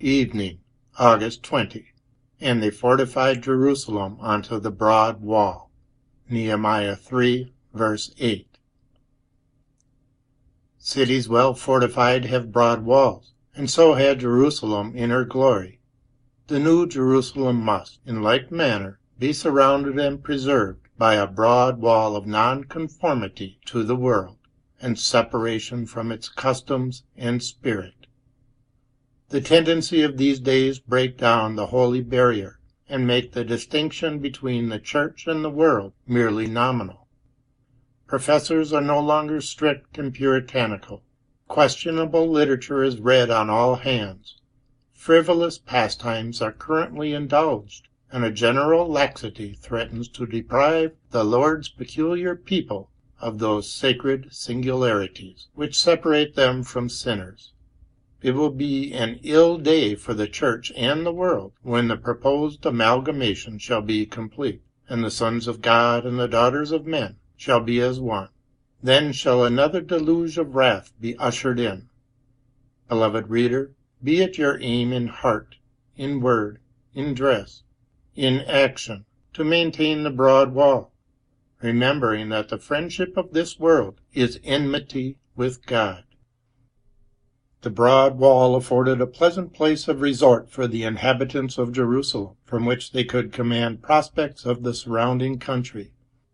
Evening, August 20. And they fortified Jerusalem unto the broad wall. Nehemiah 3, verse 8. Cities well fortified have broad walls, and so had Jerusalem in her glory. The New Jerusalem must, in like manner, be surrounded and preserved by a broad wall of nonconformity to the world, and separation from its customs and spirit. The tendency of these days break down the holy barrier, and make the distinction between the church and the world merely nominal. Professors are no longer strict and puritanical. Questionable literature is read on all hands. Frivolous pastimes are currently indulged, and a general laxity threatens to deprive the Lord's peculiar people of those sacred singularities which separate them from sinners. It will be an ill day for the church and the world when the proposed amalgamation shall be complete, and the sons of God and the daughters of men shall be as one. Then shall another deluge of wrath be ushered in. Beloved reader, be it your aim in heart, in word, in dress, in action, to maintain the broad wall, remembering that the friendship of this world is enmity with God. The broad wall afforded a pleasant place of resort for the inhabitants of Jerusalem, from which they could command prospects of the surrounding country.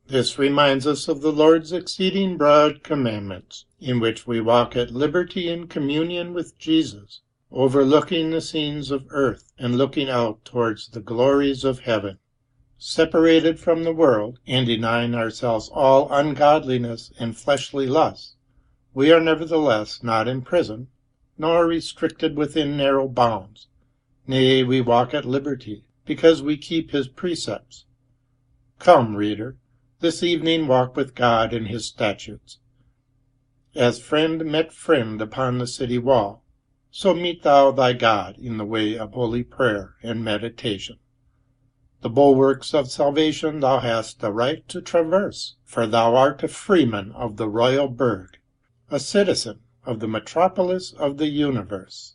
This reminds us of the Lord's exceeding broad commandments, in which we walk at liberty in communion with Jesus, overlooking the scenes of earth and looking out towards the glories of heaven. Separated from the world, and denying ourselves all ungodliness and fleshly lusts, we are nevertheless not in prison, nor restricted within narrow bounds. Nay, we walk at liberty, because we keep his precepts. Come, reader, this evening walk with God in his statutes. As friend met friend upon the city wall, so meet thou thy God in the way of holy prayer and meditation. The bulwarks of salvation thou hast the right to traverse, for thou art a freeman of the royal burg, a citizen of the metropolis of the universe.